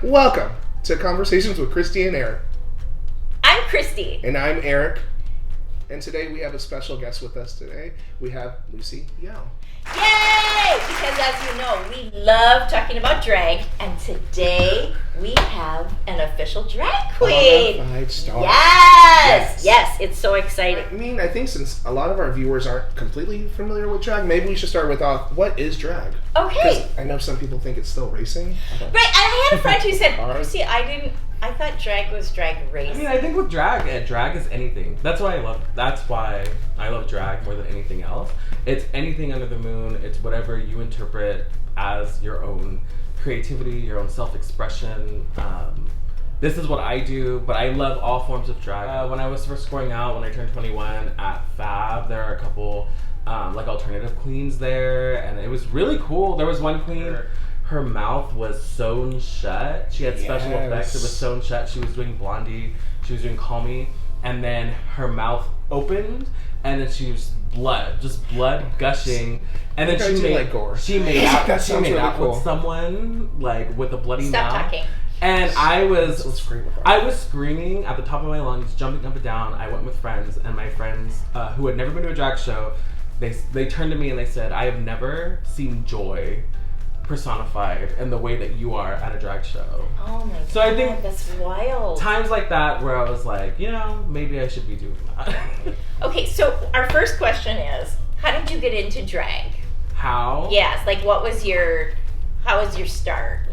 Welcome to Conversations with Christy and Eric. I'm Christy. And I'm Eric. And today we have a special guest with us today. We have Lucy Yao. Yay! Because as you know, we love talking about drag. And today we have an official drag queen. 5 stars. Yes! It's so exciting. I think since a lot of our viewers aren't completely familiar with drag, maybe we should start with what is drag? Okay. I know some people think it's still racing. Right, and I had a friend who said, Christy, I thought drag was drag racing. I think with drag, drag is anything. That's why I love drag more than anything else. It's anything under the moon. It's whatever you interpret as your own creativity, your own self-expression. This is what I do, but I love all forms of drag. When I was first going out, when I turned 21 at Fab, there are a couple alternative queens there, and it was really cool. There was one queen, her mouth was sewn shut. She had special effects. It was sewn shut. She was doing Blondie. She was doing Call Me. And then her mouth opened, and then she was just blood gushing. And then she made out with someone with a bloody mouth. Stop talking. And I was screaming at the top of my lungs, jumping up and down. I went with friends, and my friends who had never been to a drag show, they turned to me and they said, "I have never seen joy personified in the way that you are at a drag show." Oh my god. So I think that's wild. Times like that where I was like, maybe I should be doing that. Okay, so our first question is, how did you get into drag? How? Yes, how was your start?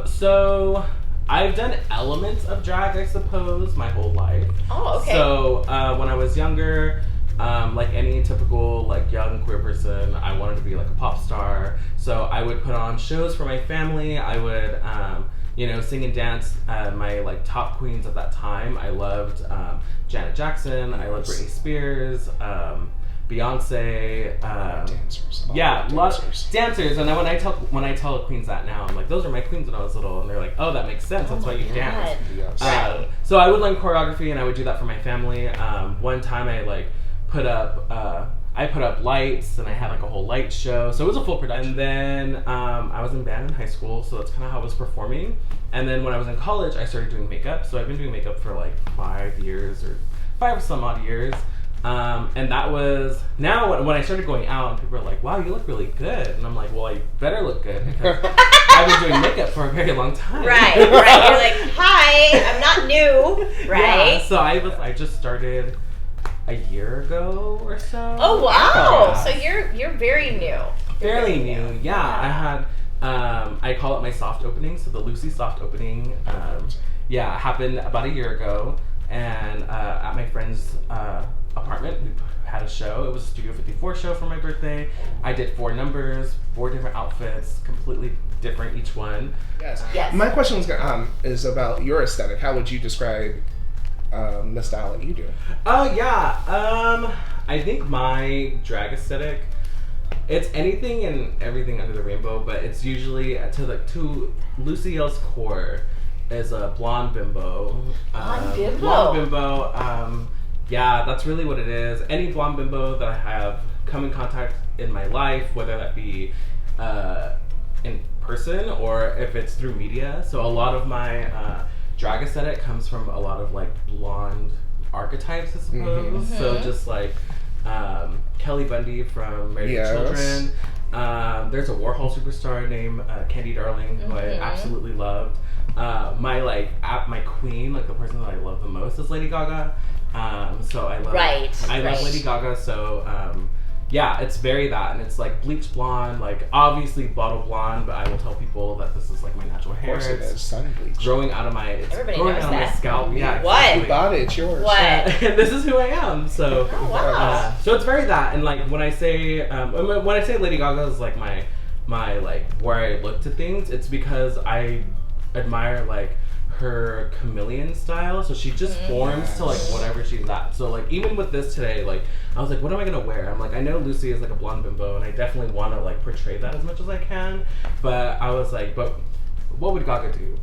So I've done elements of drag, I suppose, my whole life. Oh, okay. So when I was younger, like any typical young queer person, I wanted to be a pop star. So I would put on shows for my family. I would sing and dance. My top queens at that time, I loved Janet Jackson. I loved Britney Spears, Beyonce. Dancers. Dancers. And then when I tell queens that now, I'm like, those are my queens when I was little, and they're like, oh, that makes sense. That's why you dance. Yes. So I would learn choreography, and I would do that for my family. One time I put up lights, and I had a whole light show, so it was a full production. And then I was in band in high school, so that's kind of how I was performing. And then when I was in college, I started doing makeup. So I've been doing makeup for 5 years or 5 or some odd years. And that was now when I started going out, and people are like, "Wow, you look really good," and I'm like, "Well, I better look good because I've been doing makeup for a very long time." Right. You're like, "Hi, I'm not new." Right. Yeah, so I just started a year ago or so. Oh wow! So you're very new. Fairly new. Yeah. I had I call it my soft opening. So the Lucy soft opening, happened about a year ago, and at my friend's apartment we had a show. It was a Studio 54 show for my birthday. I did 4 numbers, 4 different outfits, completely different each one. Yes. My question is about your aesthetic. How would you describe the style that you do? I think my drag aesthetic, it's anything and everything under the rainbow, but it's usually to Lucy Yale's core is a blonde bimbo. Blonde bimbo. That's really what it is. Any blonde bimbo that I have come in contact in my life, whether that be in person or if it's through media. So a lot of my drag aesthetic comes from a lot of blonde archetypes, I suppose. Mm-hmm. So just Kelly Bundy from Married with Children. There's a Warhol superstar named Candy Darling, who I absolutely loved. My queen, the person that I love the most is Lady Gaga. So I love love Lady Gaga. So it's very that, and it's bleach blonde, obviously bottle blonde, but I will tell people that this is my natural hair. Of course it is. Sun bleach. Growing out of my my scalp. Yeah. What? Exactly. You bought it. It's yours. What? And this is who I am. So. Oh wow. So it's very that, and when I say Lady Gaga is my where I look to things, it's because I admire her chameleon style, so she just forms to whatever she's at. So even with this today, I was what am I gonna wear? I'm I know Lucy is a blonde bimbo, and I definitely want to portray that as much as I can, but I was but what would Gaga do?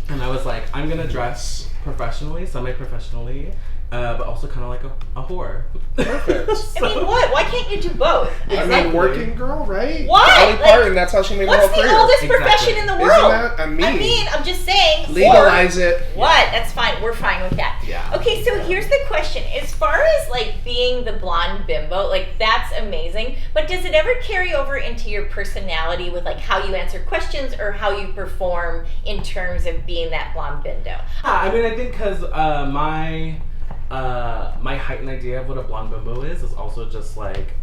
And I was I'm gonna dress professionally, semi-professionally, but also kind of like a whore. Perfect. I mean, what? Why can't you do both? I mean, working girl, right? What? Dolly Like, Parton, that's how she made her What's whole the career. oldest Exactly. profession in the Isn't world? that? I mean, I'm just saying. legalize it. What? That's fine. We're fine with that. Yeah. Okay, so here's the question. As far as like being the blonde bimbo, like that's amazing. But does it ever carry over into your personality with like how you answer questions or how you perform in terms of being that blonde bimbo? Yeah, I mean, I think because my heightened idea of what a blonde bimbo is also just like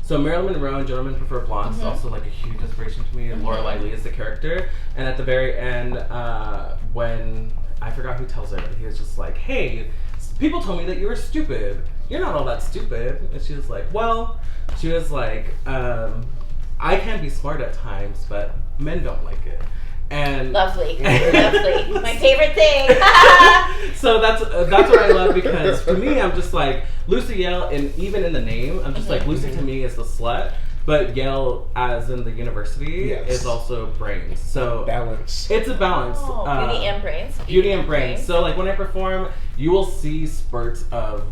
so Marilyn Monroe and Gentlemen Prefer Blondes is also like a huge inspiration to me, and Lorelai Lee is the character. And at the very end, when I forgot who tells her, but he was just like, "Hey, people told me that you were stupid. You're not all that stupid." And she was like, "Well," she was like, "I can be smart at times, but men don't like it." And Lovely. Lovely. My favorite thing. so that's what I love, because to me, I'm just like Lucy Yale, and even in the name, I'm just like Lucy to me is the slut, but Yale, as in the university, Yes. is also brains. So Balance. it's a balance. Oh, beauty and brains. Beauty and brains. So like when I perform, you will see spurts of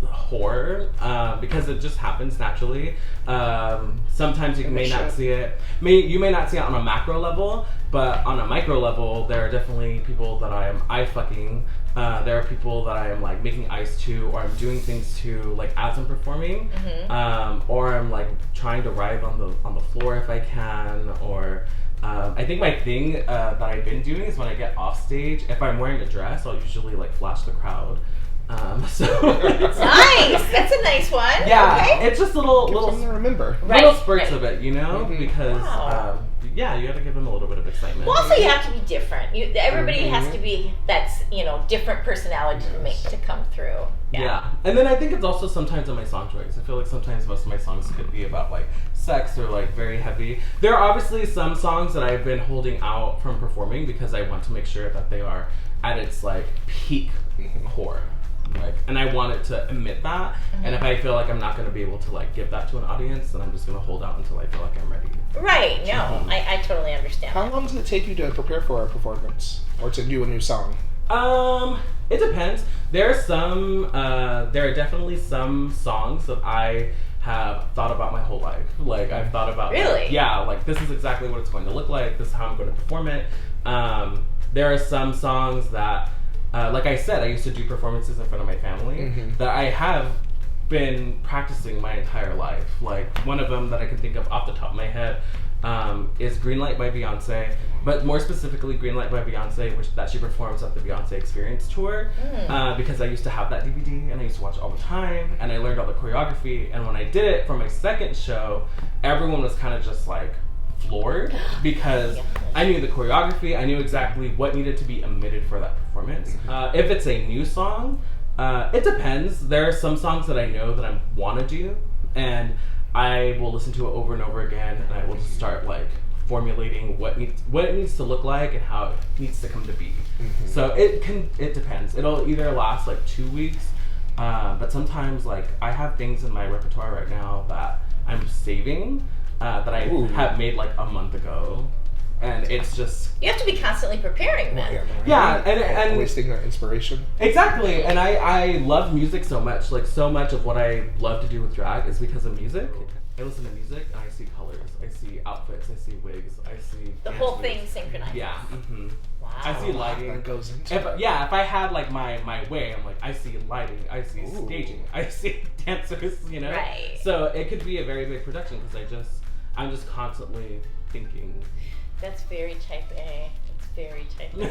horror because it just happens naturally. Sometimes you may not see it. You may not see it on a macro level, but on a micro level, there are definitely people that I am eye fucking. There are people that I am like making ice to, or I'm doing things to, like as I'm performing, or I'm like trying to writhe on the floor if I can, or. I think my thing that I've been doing is when I get off stage, if I'm wearing a dress, I'll usually like flash the crowd. So Nice. That's a nice one. yeah, Okay. it's just Something little to remember. little Right, spurts right. of it, you know, because Wow. yeah, you got to give them a little bit of excitement. Well, also you have to be different. Everybody has to be different personality to make to come through. Yeah, and then I think it's also sometimes in my song choice. I feel like sometimes most of my songs could be about like sex or like very heavy. There are obviously some songs that I've been holding out from performing because I want to make sure that they are at its like peak horror. Like, and I want it to emit that. And if I feel like I'm not going to be able to like give that to an audience, then I'm just going to hold out until I feel like I'm ready. Right. No, I totally understand. How long does it take you to prepare for a performance or to do a new song? It depends. There are definitely some songs that I have thought about my whole life. Like I've thought about Really? like this is exactly what it's going to look like. This is how I'm going to perform it. There are some songs that, like I said, I used to do performances in front of my family that I have been practicing my entire life. Like one of them that I can think of off the top of my head is Green Light by Beyonce, but more specifically Green Light by Beyonce, that she performs at the Beyonce Experience Tour, because I used to have that DVD and I used to watch it all the time, and I learned all the choreography, and when I did it for my second show, everyone was kind of just like floored because I knew the choreography, I knew exactly what needed to be emitted for that performance. If it's a new song, it depends. There are some songs that I know that I want to do, and I will listen to it over and over again, and I will just start like formulating what it needs to look like and how it needs to come to be. So it depends. It'll either last like 2 weeks, but sometimes like I have things in my repertoire right now that I'm saving that I have made like a month ago. And it's just... You have to be constantly preparing then. Yeah, and wasting that inspiration. Exactly, and I love music so much. Like, so much of what I love to do with drag is because of music. I listen to music and I see colors, I see outfits, I see wigs, I see... The whole thing synchronized. Yeah, Wow. I see lighting. That goes into If I had like my way, I'm like, I see lighting, I see staging, I see dancers, you know? Right. So it could be a very big production because I'm just constantly thinking. That's very type A. It's very type A.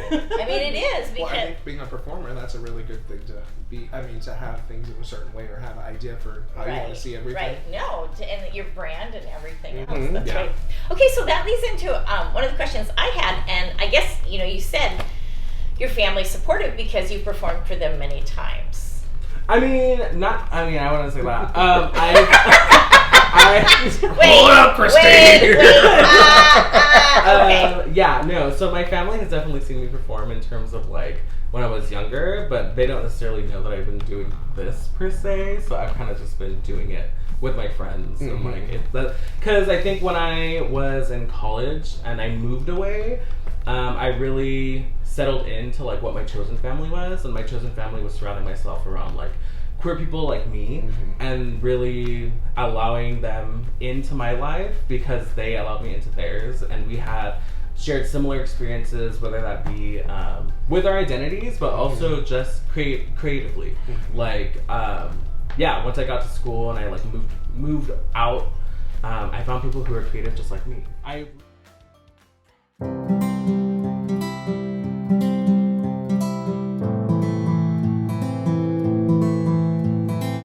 I mean, it is because... Well, I think being a performer, that's a really good thing to be. I mean, to have things in a certain way or have an idea for how you want to see everything. Right. No, and your brand and everything else. Mhm. That's Yeah. right. Okay, so that leads into one of the questions I had, and I guess you said your family's supportive because you performed for them many times. I wouldn't say that. Hold up, Christine. Okay. Yeah, no. So my family has definitely seen me perform in terms of like when I was younger, but they don't necessarily know that I've been doing this per se. So I've kind of just been doing it with my friends and like because I think when I was in college and I moved away, I really settled into like what my chosen family was, and my chosen family was surrounding myself around like queer people like me, and really allowing them into my life because they allowed me into theirs, and we had shared similar experiences, whether that be with our identities, but also just creatively. Like, once I got to school and I like moved out, I found people who are creative just like me.